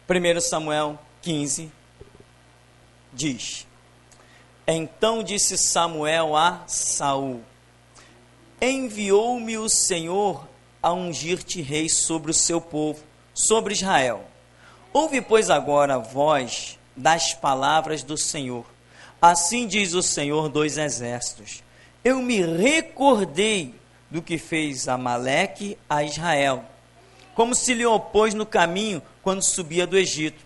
1 Samuel 15 diz: Então disse Samuel a Saul: Enviou-me o Senhor a ungir-te rei sobre o seu povo, sobre Israel. Ouve, pois, agora a voz das palavras do Senhor. Assim diz o Senhor dos exércitos: Eu me recordei do que fez Amaleque a Israel, como se lhe opôs no caminho quando subia do Egito.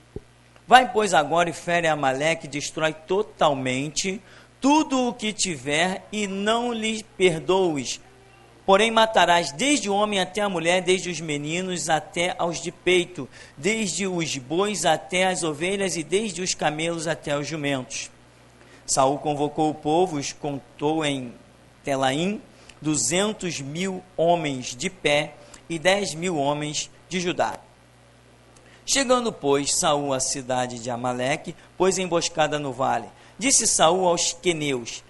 Vai, pois, agora e fere Amaleque, destrói totalmente tudo o que tiver e não lhe perdoes. Porém matarás desde o homem até a mulher, desde os meninos até aos de peito, desde os bois até as ovelhas e desde os camelos até os jumentos. Saul convocou o povo, os contou em Telaim, 200.000 homens de pé e 10.000 homens de Judá. Chegando, pois, Saul à cidade de Amaleque, pôs emboscada no vale. Disse Saul aos queneus: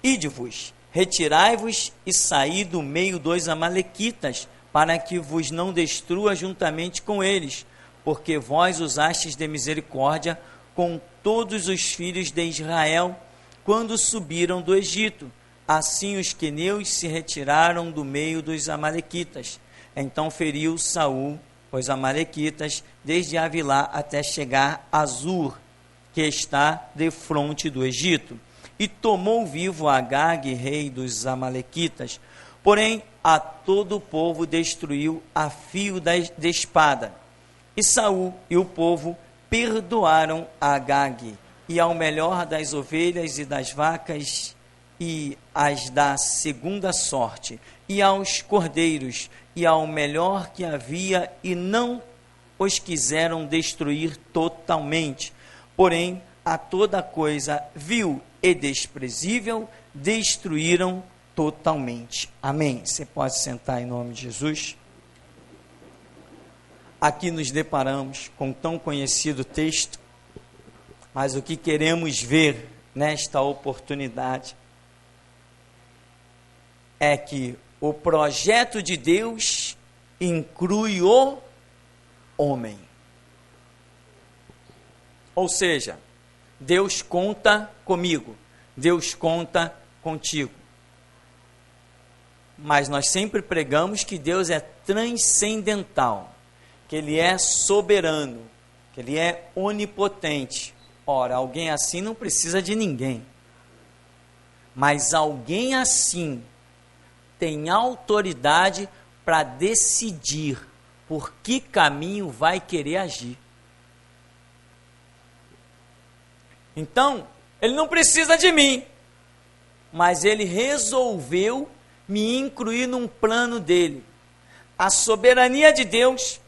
Ide-vos, retirai-vos e saí do meio dos amalequitas, para que vos não destrua juntamente com eles, porque vós usastes de misericórdia com todos os filhos de Israel, quando subiram do Egito. Assim os queneus se retiraram do meio dos amalequitas. Então feriu Saul os amalequitas, desde Avilá até chegar a Zur, que está defronte do Egito, e tomou vivo Agag, rei dos amalequitas. Porém, a todo o povo destruiu a fio de espada. E Saul e o povo perdoaram a Agag, e ao melhor das ovelhas e das vacas, e as da segunda sorte, e aos cordeiros, e ao melhor que havia, e não os quiseram destruir totalmente. Porém, a toda coisa vil e desprezível destruíram totalmente. Amém. Você pode sentar em nome de Jesus. Aqui nos deparamos com tão conhecido texto, mas o que queremos ver nesta oportunidade é que o projeto de Deus inclui o homem. Ou seja, Deus conta comigo, Deus conta contigo. Mas nós sempre pregamos que Deus é transcendental, que Ele é soberano, que Ele é onipotente. Ora, alguém assim não precisa de ninguém. Mas alguém assim tem autoridade para decidir por que caminho vai querer agir. Então, ele não precisa de mim, mas ele resolveu me incluir num plano dele. A soberania de Deus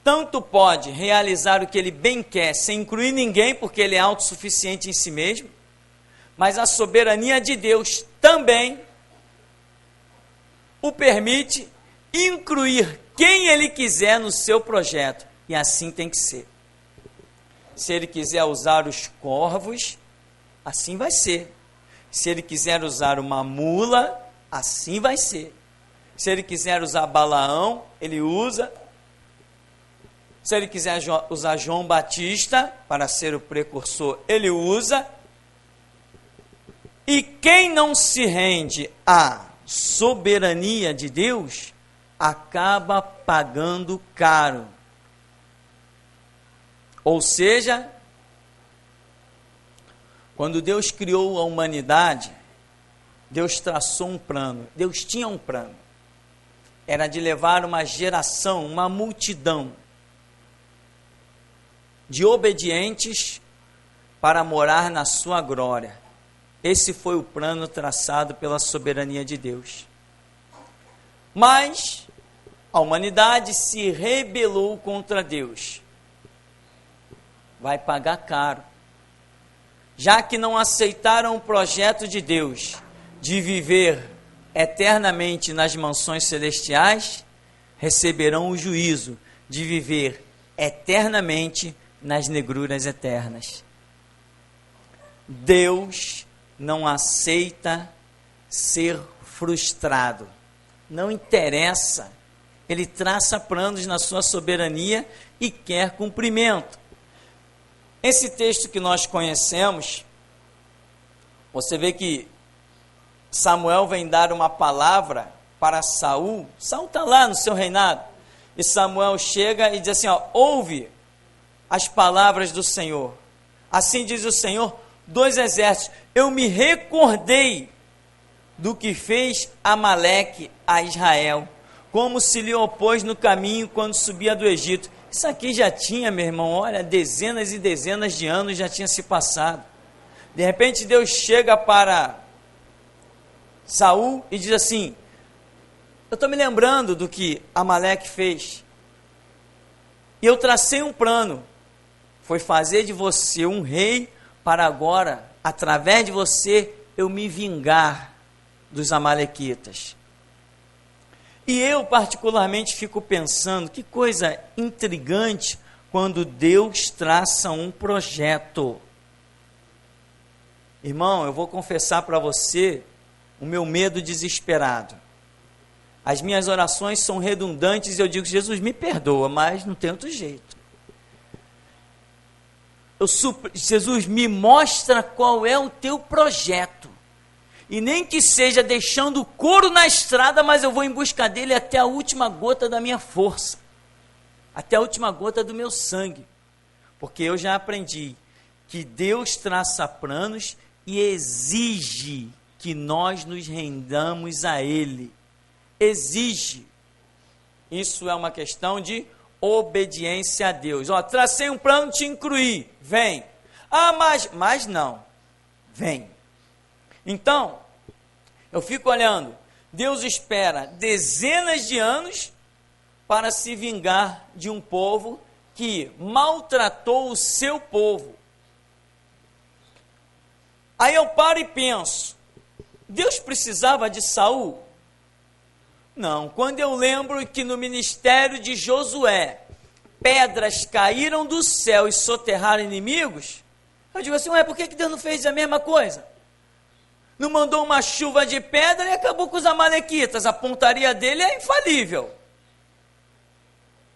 tanto pode realizar o que ele bem quer, sem incluir ninguém, porque ele é autossuficiente em si mesmo, mas a soberania de Deus também o permite incluir quem ele quiser no seu projeto, e assim tem que ser. Se ele quiser usar os corvos, assim vai ser. Se ele quiser usar uma mula, assim vai ser. Se ele quiser usar Balaão, ele usa. Se ele quiser usar João Batista para ser o precursor, ele usa. E quem não se rende à soberania de Deus, acaba pagando caro. Ou seja, quando Deus criou a humanidade, Deus traçou um plano. Deus tinha um plano. Era de levar uma geração, uma multidão de obedientes para morar na sua glória. Esse foi o plano traçado pela soberania de Deus. Mas a humanidade se rebelou contra Deus. Vai pagar caro. Já que não aceitaram o projeto de Deus de viver eternamente nas mansões celestiais, receberão o juízo de viver eternamente nas negruras eternas. Deus não aceita ser frustrado. Não interessa Ele traça planos na sua soberania e quer cumprimento. Esse texto que nós conhecemos, você vê que Samuel vem dar uma palavra para Saul. Saul está lá no seu reinado. E Samuel chega e diz assim, ouve as palavras do Senhor. Assim diz o Senhor dos exércitos, eu me recordei do que fez Amaleque a Israel, como se lhe opôs no caminho quando subia do Egito. Isso aqui já tinha, meu irmão, olha, dezenas e dezenas de anos já tinha se passado. De repente Deus chega para Saul e diz assim, eu estou me lembrando do que Amaleque fez, e eu tracei um plano, foi fazer de você um rei, para agora, através de você, eu me vingar dos amalequitas. E eu particularmente fico pensando, que coisa intrigante, quando Deus traça um projeto. Irmão, eu vou confessar para você o meu medo desesperado. As minhas orações são redundantes e eu digo, Jesus, me perdoa, mas não tem outro jeito. Jesus, me mostra qual é o teu projeto. E nem que seja deixando o couro na estrada, mas eu vou em busca dele até a última gota da minha força. Até a última gota do meu sangue. Porque eu já aprendi que Deus traça planos e exige que nós nos rendamos a Ele. Exige. Isso é uma questão de obediência a Deus. Tracei um plano, te incluí. Vem. Mas não. Vem. Então, eu fico olhando. Deus espera dezenas de anos para se vingar de um povo que maltratou o seu povo. Aí eu paro e penso, Deus precisava de Saul? Não, quando eu lembro que no ministério de Josué, pedras caíram do céu e soterraram inimigos, eu digo assim, por que Deus não fez a mesma coisa? Não mandou uma chuva de pedra e acabou com os amalequitas, a pontaria dele é infalível.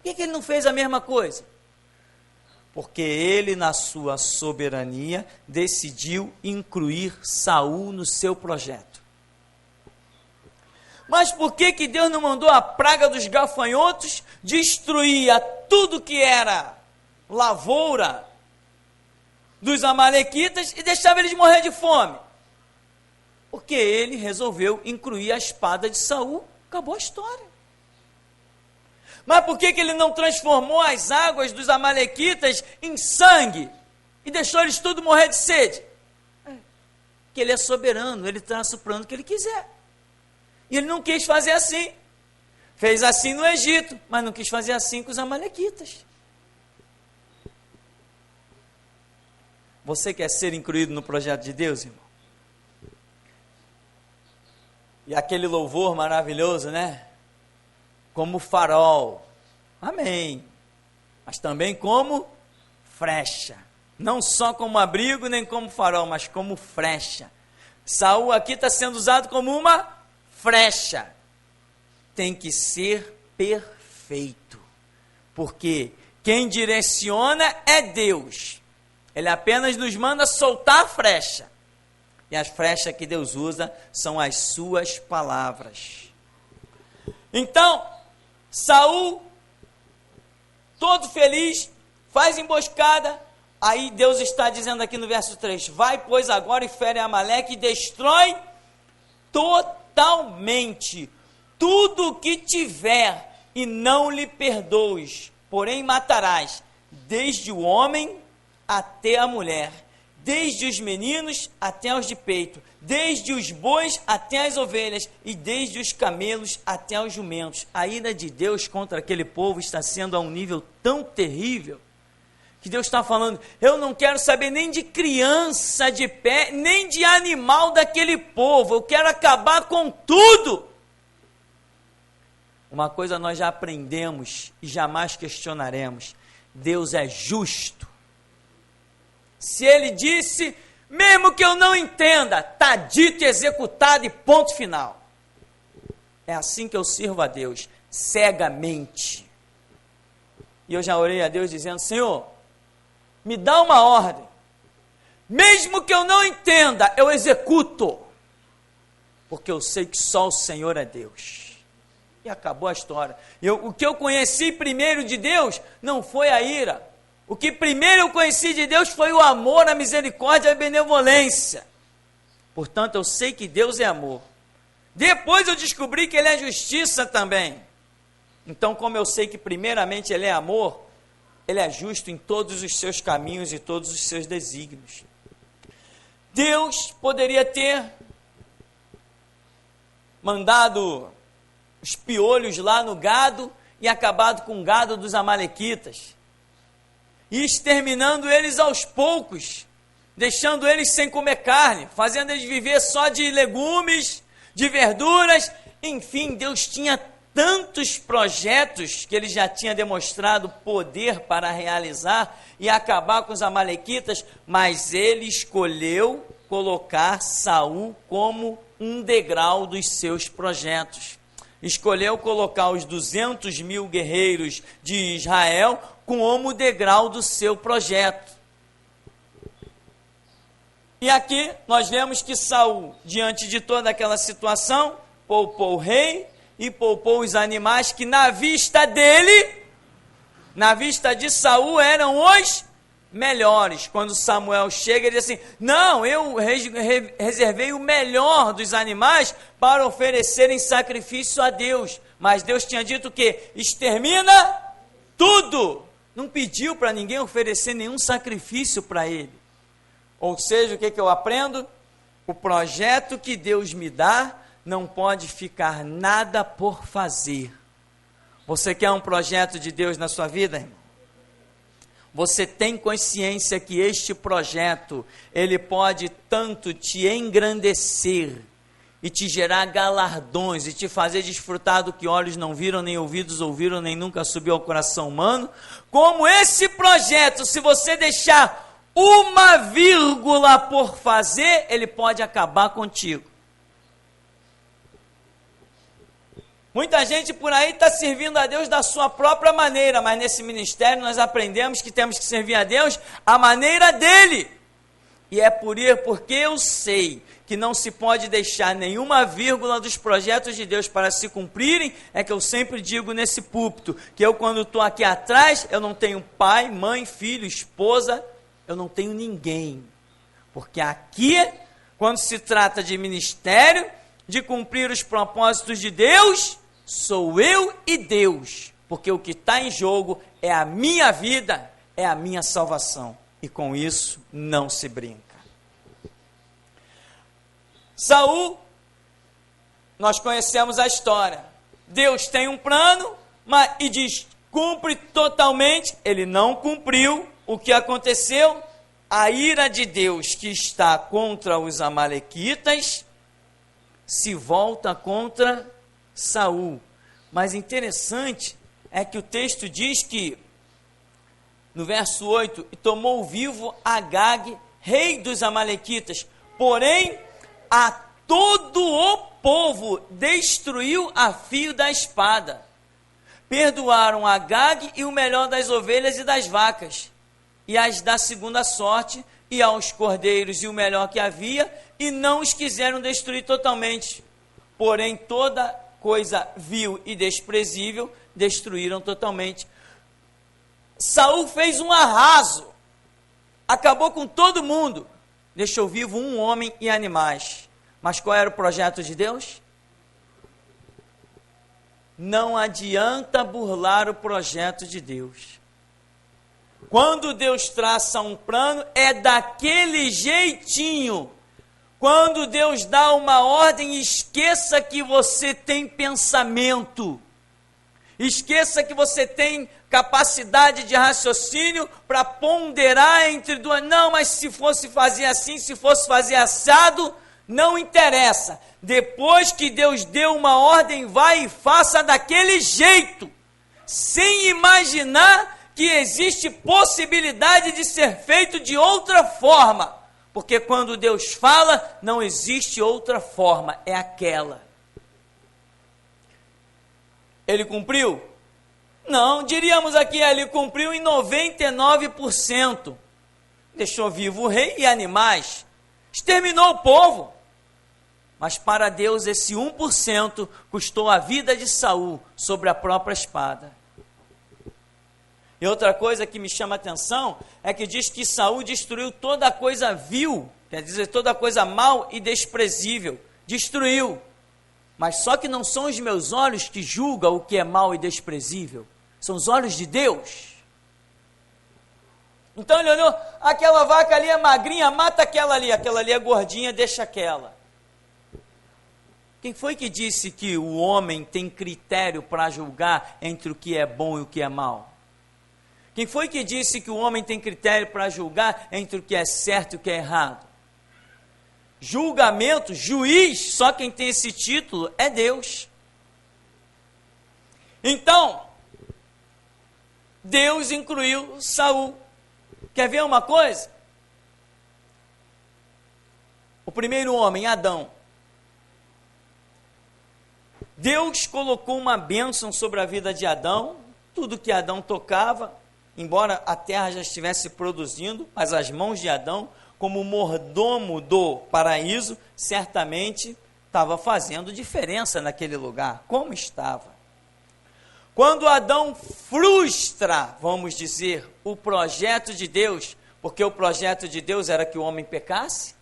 Por que Ele não fez a mesma coisa? Porque Ele, na sua soberania, decidiu incluir Saul no seu projeto. Mas por que Deus não mandou a praga dos gafanhotos destruir a tudo que era lavoura dos amalequitas e deixava eles morrer de fome? Porque Ele resolveu incluir a espada de Saul. Acabou a história. Mas por que Ele não transformou as águas dos amalequitas em sangue e deixou eles tudo morrer de sede? Porque Ele é soberano, Ele traça o plano que Ele quiser. E Ele não quis fazer assim. Fez assim no Egito, mas não quis fazer assim com os amalequitas. Você quer ser incluído no projeto de Deus, irmão? E aquele louvor maravilhoso, né? Como farol. Amém. Mas também como flecha. Não só como abrigo, nem como farol, mas como flecha. Saul aqui está sendo usado como uma flecha. Tem que ser perfeito. Porque quem direciona é Deus. Ele apenas nos manda soltar a flecha. E as flechas que Deus usa são as suas palavras. Então, Saul, todo feliz, faz emboscada. Aí Deus está dizendo aqui no verso 3, vai, pois, agora e fere Amaleque e destrói totalmente tudo o que tiver e não lhe perdoes, porém matarás desde o homem até a mulher, desde os meninos até os de peito, desde os bois até as ovelhas e desde os camelos até os jumentos. A ira de Deus contra aquele povo está sendo a um nível tão terrível que Deus está falando, eu não quero saber nem de criança de pé, nem de animal daquele povo, eu quero acabar com tudo. Uma coisa nós já aprendemos e jamais questionaremos, Deus é justo. Se Ele disse, mesmo que eu não entenda, está dito e executado e ponto final. É assim que eu sirvo a Deus, cegamente. E eu já orei a Deus dizendo: Senhor, me dá uma ordem, mesmo que eu não entenda, eu executo, porque eu sei que só o Senhor é Deus. E acabou a história. O que eu conheci primeiro de Deus não foi a ira. O que primeiro eu conheci de Deus foi o amor, a misericórdia e a benevolência. Portanto, eu sei que Deus é amor. Depois eu descobri que Ele é justiça também. Então, como eu sei que primeiramente Ele é amor, Ele é justo em todos os seus caminhos e todos os seus desígnios. Deus poderia ter mandado os piolhos lá no gado e acabado com o gado dos amalequitas, e exterminando eles aos poucos, deixando eles sem comer carne, fazendo eles viver só de legumes, de verduras. Enfim, Deus tinha tantos projetos que Ele já tinha demonstrado poder para realizar e acabar com os amalequitas, mas Ele escolheu colocar Saul como um degrau dos seus projetos. Escolheu colocar os 200 mil guerreiros de Israel como degrau do seu projeto. E aqui nós vemos que Saul, diante de toda aquela situação, poupou o rei e poupou os animais que na vista dele, na vista de Saul, eram os melhores. Quando Samuel chega, ele diz assim: não, eu reservei o melhor dos animais para oferecer em sacrifício a Deus. Mas Deus tinha dito que extermina tudo. Não pediu para ninguém oferecer nenhum sacrifício para ele. Ou seja, o que eu aprendo? O projeto que Deus me dá, não pode ficar nada por fazer. Você quer um projeto de Deus na sua vida, irmão? Você tem consciência que este projeto, ele pode tanto te engrandecer e te gerar galardões e te fazer desfrutar do que olhos não viram, nem ouvidos ouviram, nem nunca subiu ao coração humano, como esse projeto, se você deixar uma vírgula por fazer, ele pode acabar contigo. Muita gente por aí está servindo a Deus da sua própria maneira, mas nesse ministério nós aprendemos que temos que servir a Deus à maneira dele. E é porque eu sei que não se pode deixar nenhuma vírgula dos projetos de Deus para se cumprirem, é que eu sempre digo nesse púlpito, que eu, quando estou aqui atrás, eu não tenho pai, mãe, filho, esposa, eu não tenho ninguém. Porque aqui, quando se trata de ministério, de cumprir os propósitos de Deus, sou eu e Deus, porque o que está em jogo é a minha vida, é a minha salvação, e com isso não se brinca. Saul, nós conhecemos a história. Deus tem um plano, e diz: cumpre totalmente. Ele não cumpriu. O que aconteceu? A ira de Deus, que está contra os amalequitas, se volta contra Saul. Mas interessante é que o texto diz que, no verso 8, e tomou vivo Agag, rei dos amalequitas, porém a todo o povo destruiu a fio da espada. Perdoaram Agag e o melhor das ovelhas e das vacas, e as da segunda sorte, e aos cordeiros e o melhor que havia, e não os quiseram destruir totalmente. Porém, toda coisa vil e desprezível destruíram totalmente. Saul fez um arraso, acabou com todo mundo, deixou vivo um homem e animais. Mas qual era o projeto de Deus? Não adianta burlar o projeto de Deus. Quando Deus traça um plano, é daquele jeitinho. Quando Deus dá uma ordem, esqueça que você tem pensamento. Esqueça que você tem capacidade de raciocínio para ponderar entre duas. Não, mas se fosse fazer assim, se fosse fazer assado, não interessa. Depois que Deus deu uma ordem, vai e faça daquele jeito, sem imaginar que existe possibilidade de ser feito de outra forma. Porque quando Deus fala, não existe outra forma, é aquela. Ele cumpriu? Não, diríamos aqui, ele cumpriu em 99%. Deixou vivo o rei e animais. Exterminou o povo. Mas para Deus esse 1% custou a vida de Saul sobre a própria espada. E outra coisa que me chama a atenção é que diz que Saul destruiu toda coisa vil, quer dizer, toda coisa mal e desprezível. Destruiu. Mas só que não são os meus olhos que julgam o que é mal e desprezível. São os olhos de Deus. Então ele olhou, aquela vaca ali é magrinha, mata aquela ali é gordinha, deixa aquela. Quem foi que disse que o homem tem critério para julgar entre o que é bom e o que é mal? Quem foi que disse que o homem tem critério para julgar entre o que é certo e o que é errado? Julgamento, juiz, só quem tem esse título é Deus. Então, Deus incluiu Saul. Quer ver uma coisa? O primeiro homem, Adão. Deus colocou uma bênção sobre a vida de Adão, tudo que Adão tocava, embora a terra já estivesse produzindo, mas as mãos de Adão, como mordomo do paraíso, certamente estava fazendo diferença naquele lugar. Como estava? Quando Adão frustra, vamos dizer, o projeto de Deus, porque o projeto de Deus era que o homem pecasse?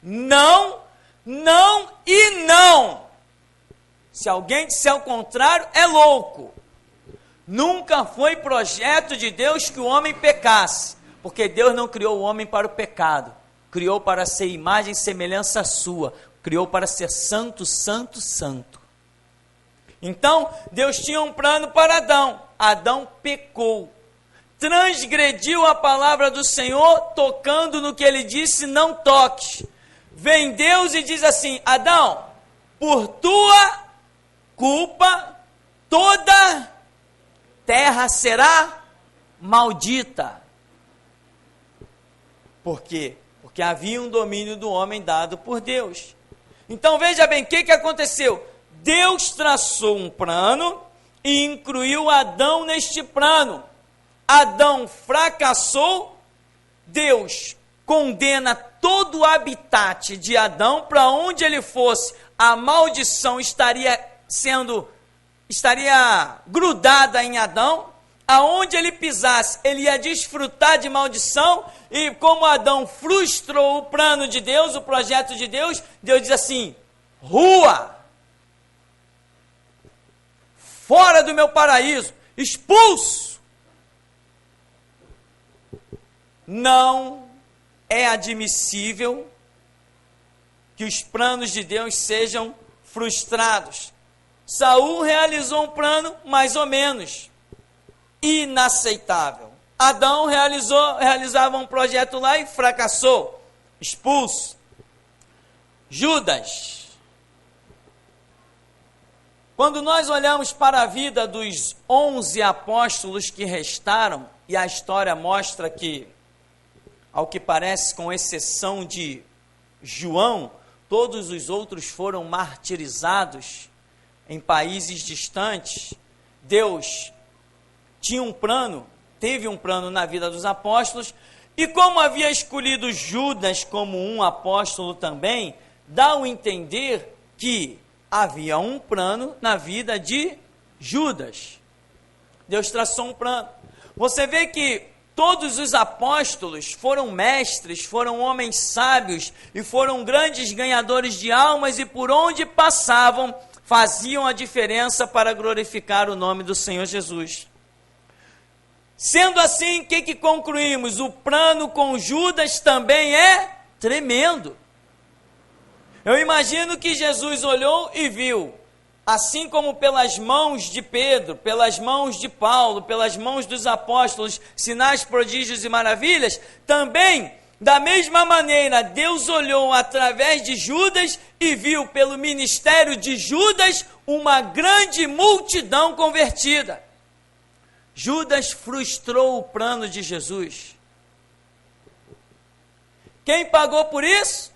Não, não e não. Se alguém disser o contrário, é louco. Nunca foi projeto de Deus que o homem pecasse, porque Deus não criou o homem para o pecado, criou para ser imagem e semelhança sua, criou para ser santo, santo, santo. Então, Deus tinha um plano para Adão. Adão pecou, transgrediu a palavra do Senhor, tocando no que ele disse, não toques. Vem Deus e diz assim, Adão, por tua culpa, toda terra será maldita. Por quê? Porque havia um domínio do homem dado por Deus. Então veja bem, o que aconteceu? Deus traçou um plano e incluiu Adão neste plano. Adão fracassou, Deus condena todo o habitat de Adão, para onde ele fosse, a maldição estaria grudada em Adão, aonde ele pisasse, ele ia desfrutar de maldição, e como Adão frustrou o plano de Deus, o projeto de Deus, Deus diz assim, rua, fora do meu paraíso, expulso. Não é admissível que os planos de Deus sejam frustrados. Saul realizou um plano mais ou menos inaceitável. Adão realizava um projeto lá e fracassou, expulso. Judas. Quando nós olhamos para a vida dos 11 apóstolos que restaram, e a história mostra que, ao que parece, com exceção de João, todos os outros foram martirizados em países distantes. Deus tinha um plano, teve um plano na vida dos apóstolos, e como havia escolhido Judas como um apóstolo também, dá a entender que havia um plano na vida de Judas. Deus traçou um plano. Você vê que todos os apóstolos foram mestres, foram homens sábios e foram grandes ganhadores de almas, e por onde passavam faziam a diferença para glorificar o nome do Senhor Jesus. Sendo assim, o que concluímos? O plano com Judas também é tremendo. Eu imagino que Jesus olhou e viu, assim como pelas mãos de Pedro, pelas mãos de Paulo, pelas mãos dos apóstolos, sinais, prodígios e maravilhas, também, da mesma maneira, Deus olhou através de Judas e viu pelo ministério de Judas uma grande multidão convertida. Judas frustrou o plano de Jesus. Quem pagou por isso?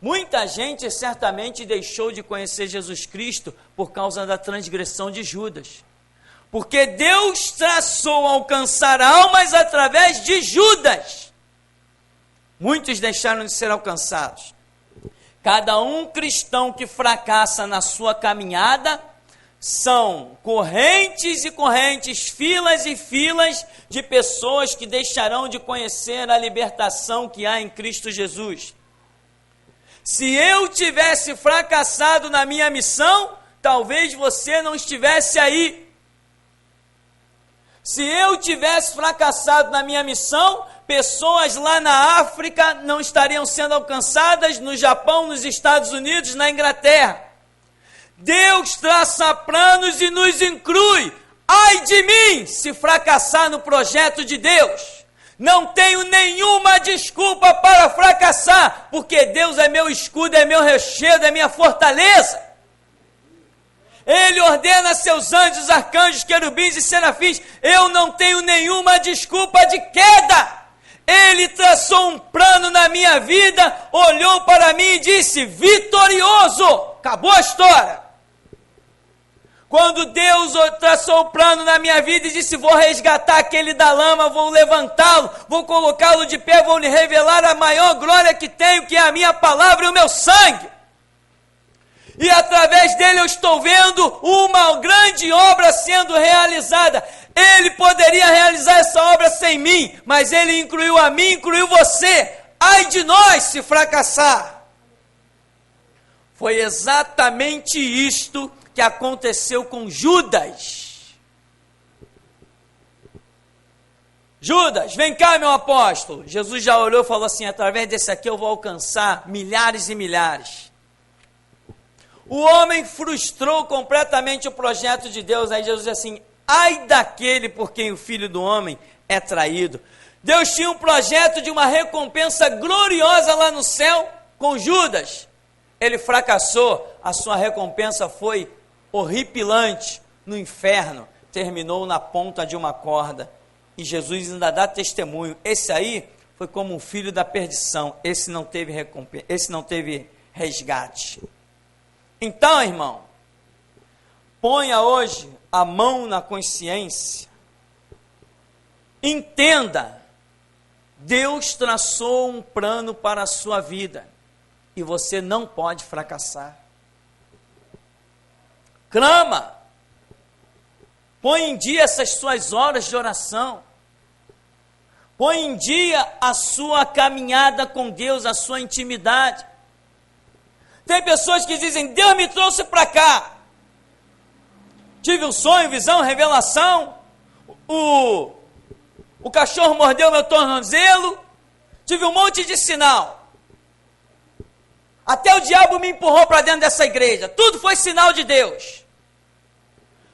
Muita gente certamente deixou de conhecer Jesus Cristo por causa da transgressão de Judas. Porque Deus traçou alcançar almas através de Judas. Muitos deixaram de ser alcançados. Cada um cristão que fracassa na sua caminhada são correntes e correntes, filas e filas de pessoas que deixarão de conhecer a libertação que há em Cristo Jesus. Se eu tivesse fracassado na minha missão, talvez você não estivesse aí. Se eu tivesse fracassado na minha missão, pessoas lá na África não estariam sendo alcançadas, no Japão, nos Estados Unidos, na Inglaterra. Deus traça planos e nos inclui. Ai de mim, se fracassar no projeto de Deus. Não tenho nenhuma desculpa para fracassar, porque Deus é meu escudo, é meu rochedo, é minha fortaleza. Ele ordena seus anjos, arcanjos, querubins e serafins. Eu não tenho nenhuma desculpa de queda. Ele traçou um plano na minha vida, olhou para mim e disse, vitorioso. Acabou a história. Quando Deus traçou o plano na minha vida e disse, vou resgatar aquele da lama, vou levantá-lo, vou colocá-lo de pé, vou lhe revelar a maior glória que tenho, que é a minha palavra e o meu sangue. E através dele eu estou vendo uma grande obra sendo realizada. Ele poderia realizar essa obra sem mim, mas ele incluiu a mim, incluiu você. Ai de nós se fracassar. Foi exatamente isto que aconteceu com Judas. Judas, vem cá, meu apóstolo. Jesus já olhou e falou assim, através desse aqui eu vou alcançar milhares e milhares. O homem frustrou completamente o projeto de Deus. Aí Jesus disse assim, ai daquele por quem o Filho do Homem é traído. Deus tinha um projeto de uma recompensa gloriosa lá no céu com Judas. Ele fracassou, a sua recompensa foi horripilante no inferno, terminou na ponta de uma corda. E Jesus ainda dá testemunho. Esse aí foi como um filho da perdição. Esse não teve recompensa, esse não teve resgate. Então, irmão, ponha hoje a mão na consciência. Entenda, Deus traçou um plano para a sua vida e você não pode fracassar. Clama, põe em dia essas suas horas de oração, põe em dia a sua caminhada com Deus, a sua intimidade. Tem pessoas que dizem, Deus me trouxe para cá, tive um sonho, visão, revelação, o cachorro mordeu meu tornozelo, tive um monte de sinal, até o diabo me empurrou para dentro dessa igreja, tudo foi sinal de Deus.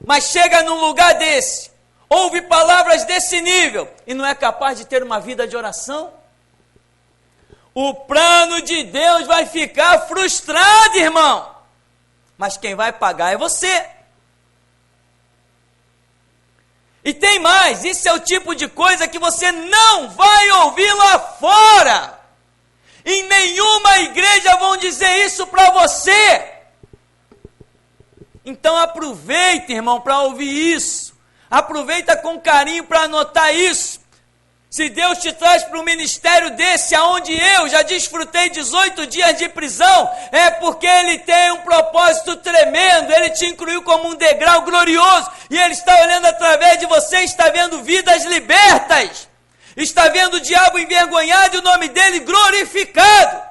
Mas chega num lugar desse, ouve palavras desse nível, e não é capaz de ter uma vida de oração? O plano de Deus vai ficar frustrado, irmão. Mas quem vai pagar é você. E tem mais, isso é o tipo de coisa que você não vai ouvir lá fora. Em nenhuma igreja vão dizer isso para você. Então aproveita, irmão, para ouvir isso. Aproveita com carinho para anotar isso. Se Deus te traz para um ministério desse, aonde eu já desfrutei 18 dias de prisão, é porque Ele tem um propósito tremendo, Ele te incluiu como um degrau glorioso, e Ele está olhando através de você, está vendo vidas libertas, está vendo o diabo envergonhado e o nome dEle glorificado.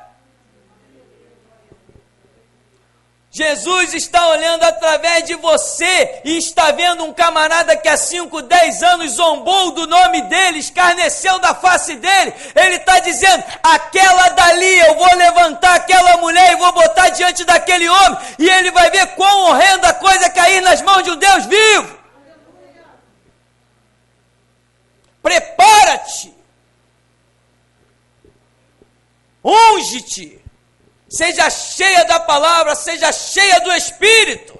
Jesus está olhando através de você e está vendo um camarada que há 5, 10 anos zombou do nome dele, escarneceu da face dele. Ele está dizendo, aquela dali, eu vou levantar aquela mulher e vou botar diante daquele homem, e ele vai ver quão horrenda coisa cair nas mãos de um Deus vivo. Prepara-te, unge-te, seja cheia da palavra, seja cheia do Espírito.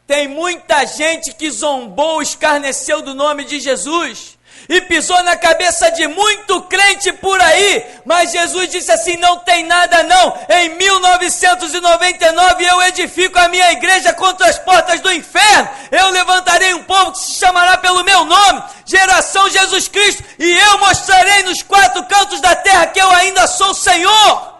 Tem muita gente que zombou, escarneceu do nome de Jesus, e pisou na cabeça de muito crente por aí, mas Jesus disse assim: não tem nada não. Em 1999 eu edifico a minha igreja contra as portas do inferno, eu levantarei um povo que se chamará pelo meu nome, geração Jesus Cristo, e eu mostrarei nos quatro cantos da terra que eu ainda sou o Senhor.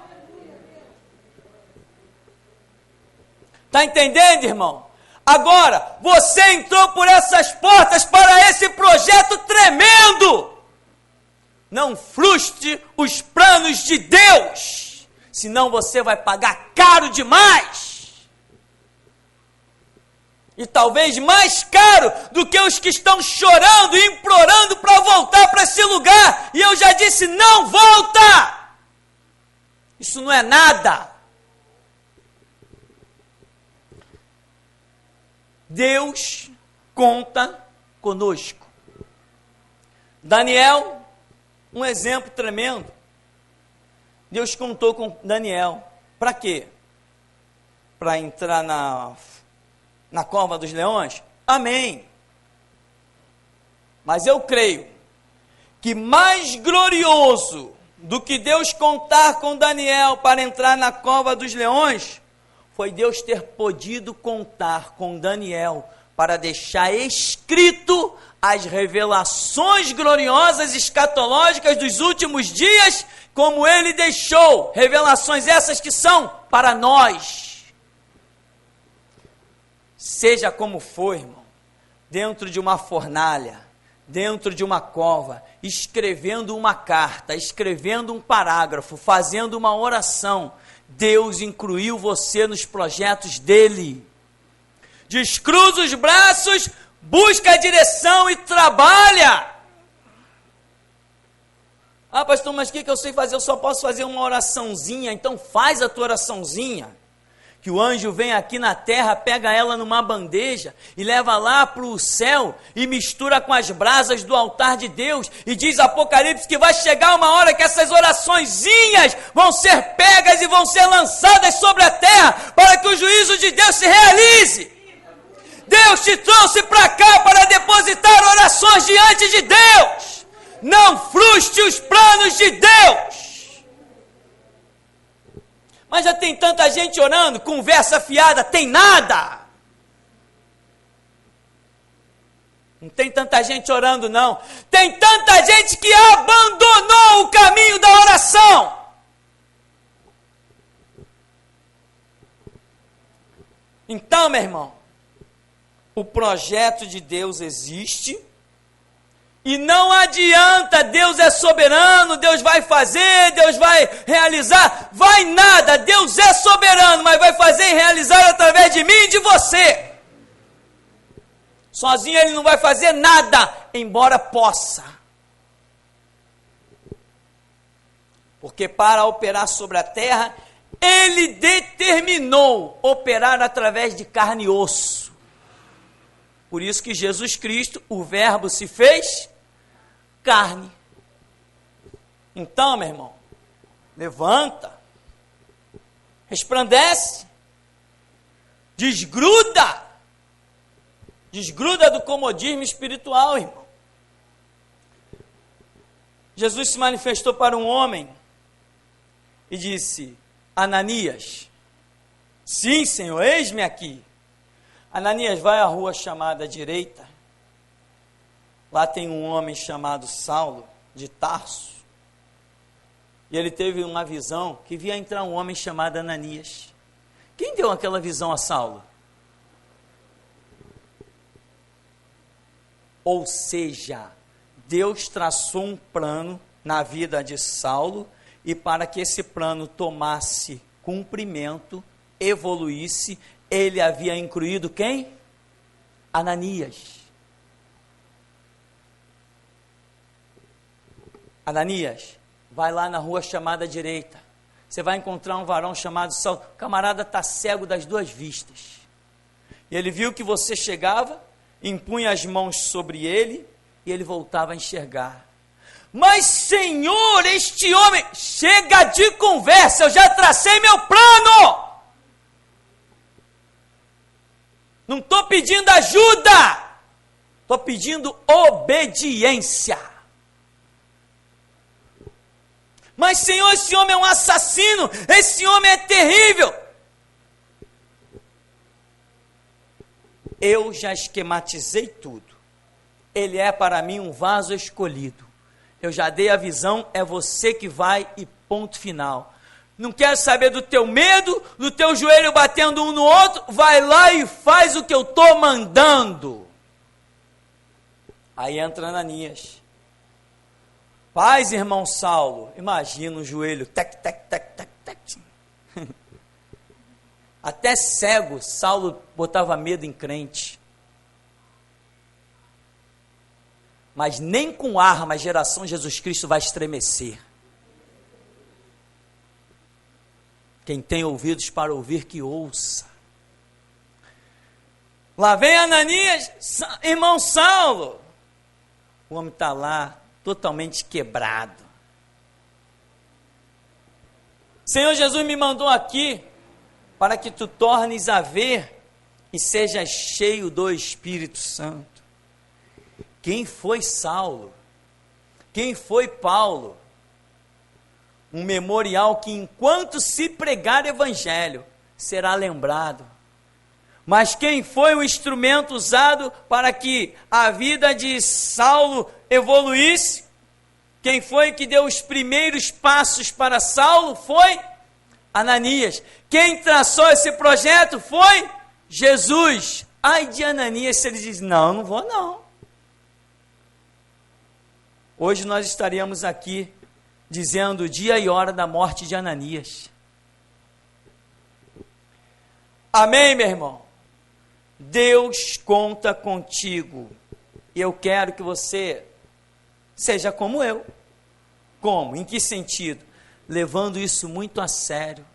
Está entendendo, irmão? Agora, você entrou por essas portas para esse projeto tremendo. Não frustre os planos de Deus, senão você vai pagar caro demais. E talvez mais caro do que os que estão chorando e implorando para voltar para esse lugar. E eu já disse: não volta! Isso não é nada. Deus conta conosco. Daniel, um exemplo tremendo. Deus contou com Daniel. Para quê? Para entrar na cova dos leões? Amém. Mas eu creio que mais glorioso do que Deus contar com Daniel para entrar na cova dos leões, foi Deus ter podido contar com Daniel para deixar escrito as revelações gloriosas escatológicas dos últimos dias, como ele deixou, revelações essas que são para nós. Seja como for, irmão, dentro de uma fornalha, dentro de uma cova, escrevendo uma carta, escrevendo um parágrafo, fazendo uma oração, Deus incluiu você nos projetos dele. Descruza os braços, busca a direção e trabalha. Ah, pastor, mas o que eu sei fazer? Eu só posso fazer uma oraçãozinha. Então faz a tua oraçãozinha. Que o anjo vem aqui na terra, pega ela numa bandeja e leva lá para o céu e mistura com as brasas do altar de Deus. E diz Apocalipse que vai chegar uma hora que essas oraçõezinhas vão ser pegas e vão ser lançadas sobre a terra para que o juízo de Deus se realize. Deus te trouxe para cá para depositar orações diante de Deus. Não frustre os planos de Deus. Mas já tem tanta gente orando, conversa fiada, tem nada. Não tem tanta gente orando, não. Tem tanta gente que abandonou o caminho da oração. Então, meu irmão, o projeto de Deus existe. E não adianta, Deus é soberano, Deus vai fazer, Deus vai realizar, vai nada, Deus é soberano, mas vai fazer e realizar através de mim e de você. Sozinho ele não vai fazer nada, embora possa. Porque para operar sobre a terra, ele determinou operar através de carne e osso. Por isso que Jesus Cristo, o verbo se fez carne. Então, meu irmão, levanta, resplandece, desgruda do comodismo espiritual, irmão. Jesus se manifestou para um homem e disse: Ananias. Sim, Senhor, eis-me aqui. Ananias, vai à rua chamada direita. Lá tem um homem chamado Saulo, de Tarso. E ele teve uma visão que via entrar um homem chamado Ananias. Quem deu aquela visão a Saulo? Ou seja, Deus traçou um plano na vida de Saulo, e para que esse plano tomasse cumprimento, evoluísse, ele havia incluído quem? Ananias. Ananias, vai lá na rua chamada direita. Você vai encontrar um varão chamado Saulo. O camarada está cego das duas vistas. E ele viu que você chegava, impunha as mãos sobre ele, e ele voltava a enxergar. Mas, Senhor, este homem... Chega de conversa, eu já tracei meu plano. Não estou pedindo ajuda. Estou pedindo obediência. Mas, Senhor, esse homem é um assassino, esse homem é terrível. Eu já esquematizei tudo. Ele é para mim um vaso escolhido. Eu já dei a visão, é você que vai e ponto final. Não quero saber do teu medo, do teu joelho batendo um no outro, vai lá e faz o que eu estou mandando. Aí entra Ananias. Paz, irmão Saulo, imagina o joelho, tec, tec, tec, tec, tec. Até cego, Saulo botava medo em crente. Mas nem com arma a geração Jesus Cristo vai estremecer. Quem tem ouvidos para ouvir, que ouça. Lá vem Ananias, irmão Saulo. O homem está lá, totalmente quebrado. Senhor Jesus me mandou aqui para que tu tornes a ver e sejas cheio do Espírito Santo. Quem foi Saulo? Quem foi Paulo? Um memorial que enquanto se pregar evangelho, será lembrado. Mas quem foi o instrumento usado para que a vida de Saulo evoluísse? Quem foi que deu os primeiros passos para Saulo? Foi Ananias. Quem traçou esse projeto foi Jesus. Ai de Ananias se ele diz, não vou não. Hoje nós estaríamos aqui dizendo o dia e hora da morte de Ananias. Amém, meu irmão? Deus conta contigo. E eu quero que você seja como eu. Como? Em que sentido? Levando isso muito a sério.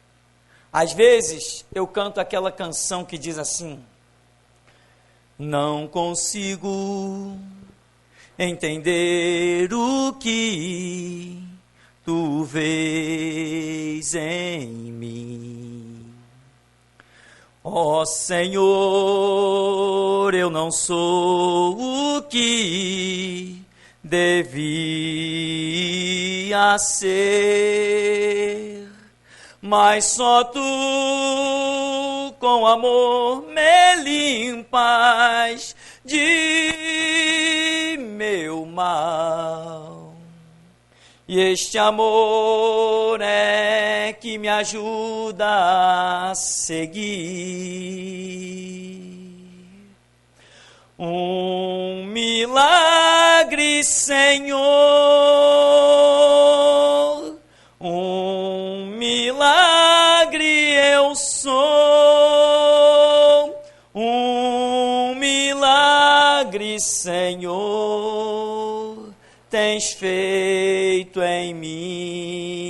Às vezes eu canto aquela canção que diz assim: não consigo entender o que tu vês em mim. Ó Senhor, eu não sou o que devia ser, mas só tu com amor me limpas de meu mal. E este amor é que me ajuda a seguir. Um milagre, Senhor, um milagre eu sou, um milagre, Senhor, tens feito em mim,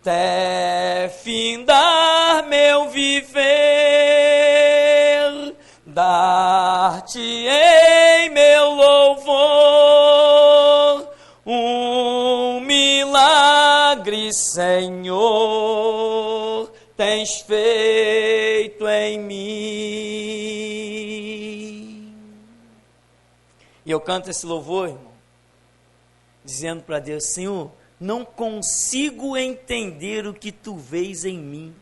até findar meu viver, dar-te-ei meu louvor, um milagre, Senhor, tens feito em mim. E eu canto esse louvor, irmão, dizendo para Deus: Senhor, não consigo entender o que tu vês em mim,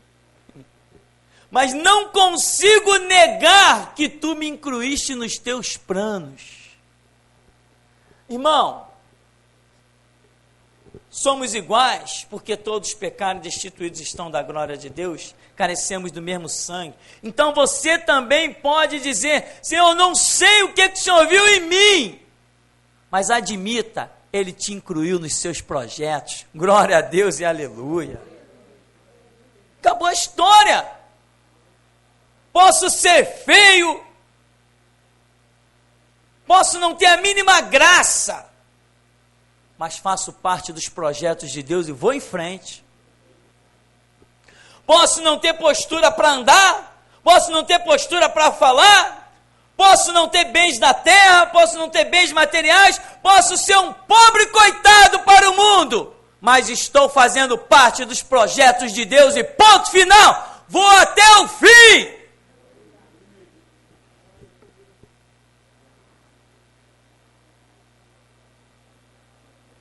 mas não consigo negar que tu me incluíste nos teus planos. Irmão, somos iguais, porque todos pecaram e destituídos estão da glória de Deus, carecemos do mesmo sangue. Então você também pode dizer: Senhor, não sei o que o Senhor viu em mim, mas admita, Ele te incluiu nos seus projetos. Glória a Deus e aleluia. Acabou a história. Posso ser feio, posso não ter a mínima graça, mas faço parte dos projetos de Deus e vou em frente. Posso não ter postura para andar, posso não ter postura para falar, posso não ter bens da terra, posso não ter bens materiais, posso ser um pobre coitado para o mundo, mas estou fazendo parte dos projetos de Deus e ponto final, vou até o fim.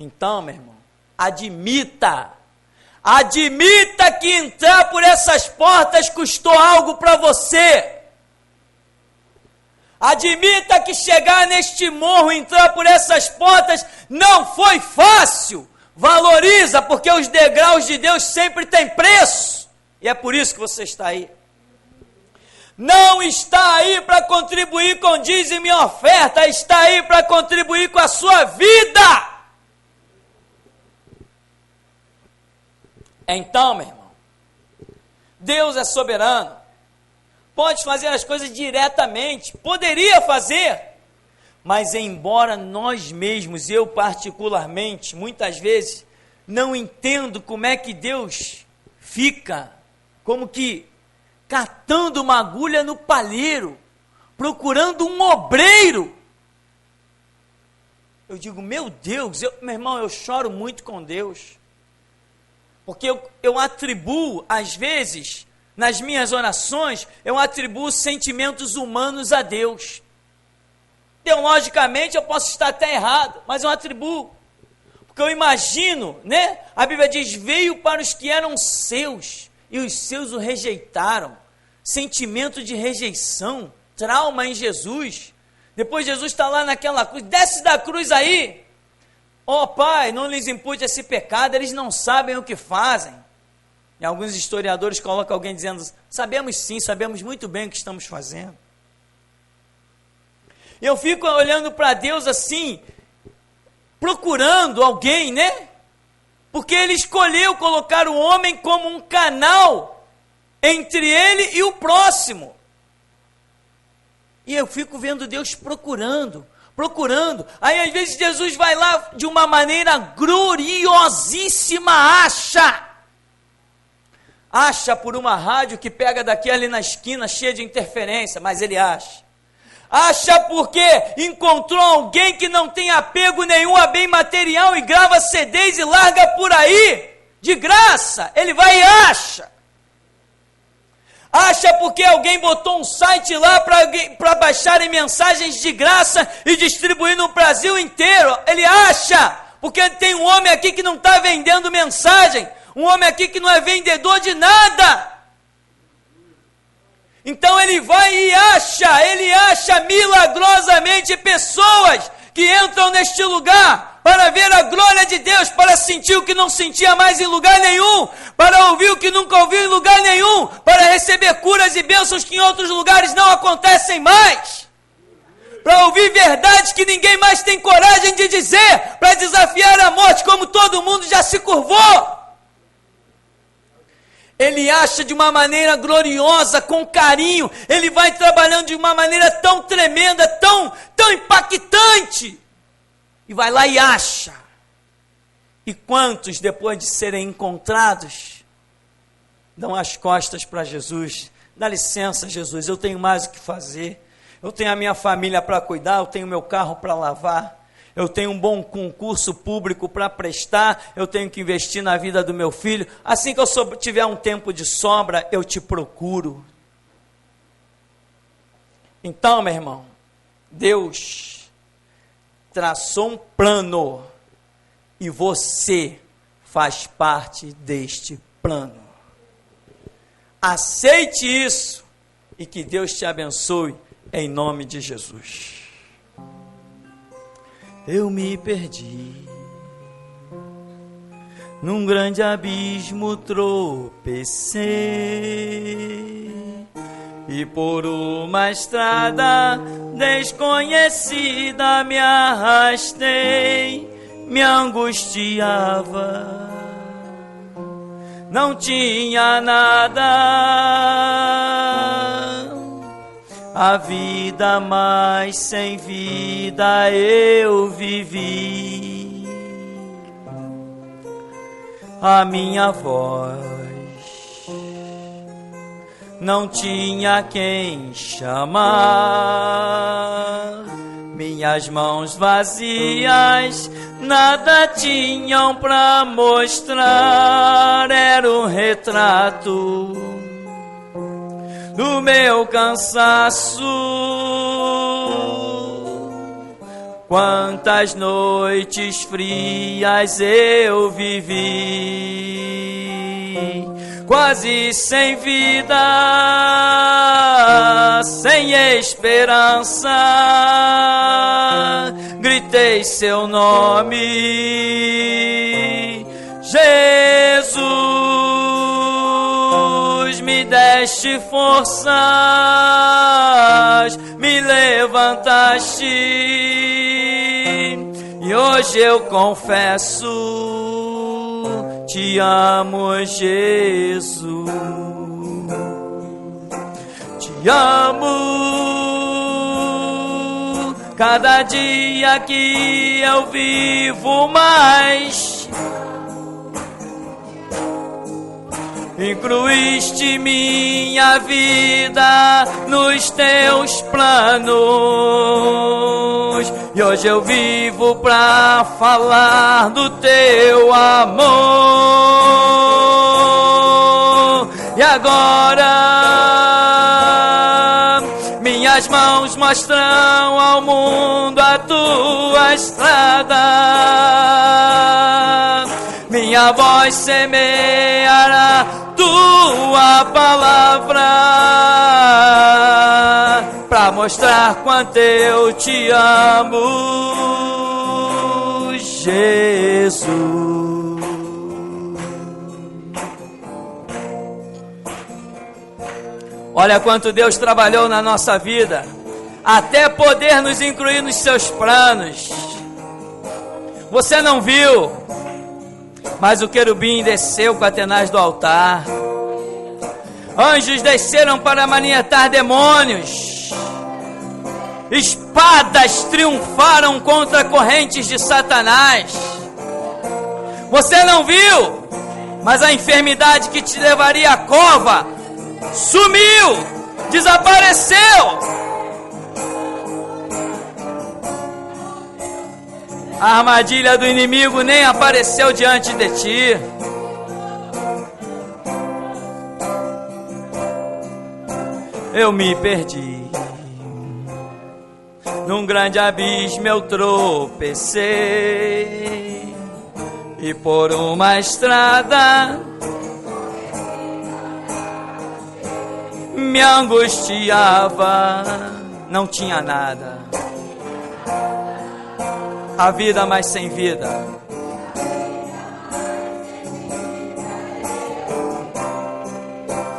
Então, meu irmão, admita que entrar por essas portas custou algo para você. Admita que chegar neste morro, entrar por essas portas, não foi fácil. Valoriza, porque os degraus de Deus sempre têm preço. E é por isso que você está aí. Não está aí para contribuir com dízimo e oferta, está aí para contribuir com a sua vida. Então, meu irmão, Deus é soberano. Pode fazer as coisas diretamente, poderia fazer, mas embora nós mesmos, eu particularmente, muitas vezes, não entendo como é que Deus fica, como que catando uma agulha no palheiro, procurando um obreiro. Eu digo, meu Deus, meu irmão, eu choro muito com Deus, porque eu atribuo, às vezes, nas minhas orações, eu atribuo sentimentos humanos a Deus. Teologicamente eu posso estar até errado, mas eu atribuo. Porque eu imagino, né? A Bíblia diz, veio para os que eram seus, e os seus o rejeitaram. Sentimento de rejeição, trauma em Jesus. Depois Jesus está lá naquela cruz, desce da cruz aí. Ó Pai, não lhes impute esse pecado, eles não sabem o que fazem. E alguns historiadores colocam alguém dizendo, sabemos sim, sabemos muito bem o que estamos fazendo. Eu fico olhando para Deus assim, procurando alguém, né? Porque Ele escolheu colocar o homem como um canal entre ele e o próximo. E eu fico vendo Deus procurando. Aí às vezes Jesus vai lá de uma maneira gloriosíssima, acha por uma rádio que pega daqui ali na esquina, cheia de interferência, mas ele acha porque encontrou alguém que não tem apego nenhum a bem material e grava CDs e larga por aí, de graça, ele vai e acha porque alguém botou um site lá para baixarem mensagens de graça e distribuir no Brasil inteiro, ele acha, porque tem um homem aqui que não está vendendo mensagem, um homem aqui que não é vendedor de nada. Então ele vai e acha milagrosamente pessoas que entram neste lugar para ver a glória de Deus, para sentir o que não sentia mais em lugar nenhum, para ouvir o que nunca ouviu em lugar nenhum, para receber curas e bênçãos que em outros lugares não acontecem mais, para ouvir verdades que ninguém mais tem coragem de dizer, para desafiar a morte como todo mundo já se curvou. Ele acha de uma maneira gloriosa, com carinho, ele vai trabalhando de uma maneira tão tremenda, tão impactante, e vai lá e acha. E quantos, depois de serem encontrados, dão as costas para Jesus? Dá licença, Jesus, eu tenho mais o que fazer, eu tenho a minha família para cuidar, eu tenho meu carro para lavar, eu tenho um bom concurso público para prestar, eu tenho que investir na vida do meu filho, assim que eu tiver um tempo de sobra, eu te procuro. Então, meu irmão, Deus traçou um plano, e você faz parte deste plano. Aceite isso, e que Deus te abençoe, em nome de Jesus. Eu me perdi, num grande abismo tropecei, e por uma estrada desconhecida me arrastei, me angustiava, não tinha nada, a vida, mas sem vida eu vivi. A minha voz não tinha quem chamar, minhas mãos vazias nada tinham pra mostrar, era um retrato do meu cansaço, Quantas noites frias eu vivi, quase sem vida, sem esperança, gritei seu nome, Jesus, me deste forças, me levantaste, e hoje eu confesso, te amo, Jesus, te amo, cada dia que eu vivo mais, incluíste minha vida nos teus planos, e hoje eu vivo pra falar do teu amor. E agora minhas mãos mostram ao mundo a tua estrada, minha voz semeará tua palavra, pra mostrar quanto eu te amo, Jesus. Olha quanto Deus trabalhou na nossa vida, até poder nos incluir nos seus planos. Você não viu, mas o querubim desceu com a tenaz do altar. Anjos desceram para maniatar demônios. Espadas triunfaram contra correntes de Satanás. Você não viu, mas a enfermidade que te levaria à cova sumiu, desapareceu. A armadilha do inimigo nem apareceu diante de ti. Eu me perdi, num grande abismo eu tropecei, e por uma estrada me angustiava, não tinha nada, a vida mas sem vida.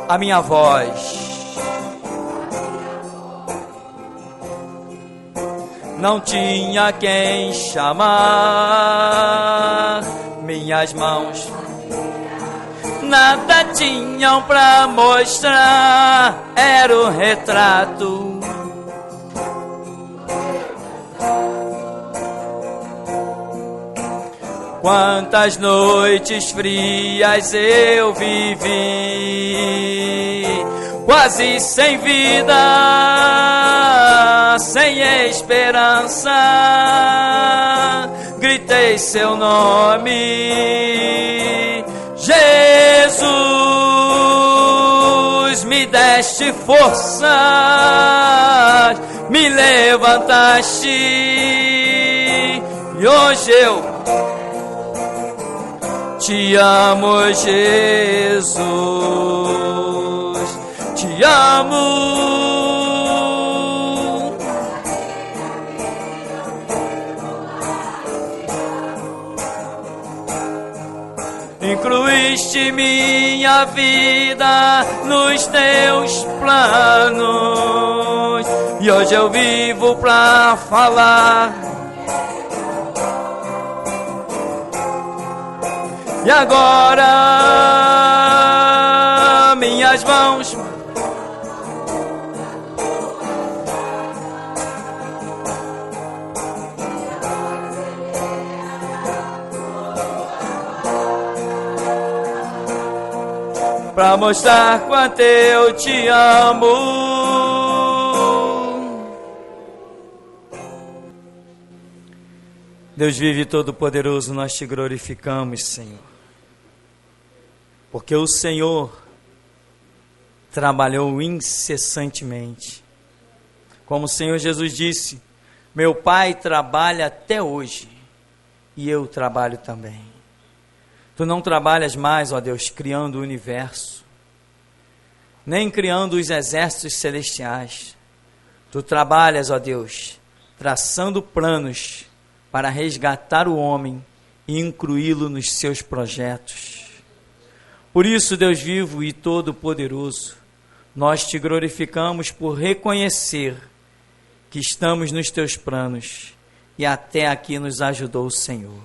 A minha voz não tinha quem chamar, minhas mãos nada tinham pra mostrar, era o retrato. Quantas noites frias eu vivi, quase sem vida, sem esperança, gritei seu nome, Jesus, me deste forças, me levantaste, e hoje eu te amo, Jesus, te amo. Incluíste minha vida nos teus planos, e hoje eu vivo pra falar. E agora minhas mãos pra mostrar quanto eu te amo. Deus vive todo-poderoso, nós te glorificamos, Senhor, porque o Senhor trabalhou incessantemente. Como o Senhor Jesus disse, Meu Pai trabalha até hoje e eu trabalho também. Tu não trabalhas mais, ó Deus, criando o universo, nem criando os exércitos celestiais. Tu trabalhas, ó Deus, traçando planos para resgatar o homem e incluí-lo nos seus projetos. Por isso, Deus vivo e todo-poderoso, nós te glorificamos por reconhecer que estamos nos teus planos e até aqui nos ajudou o Senhor.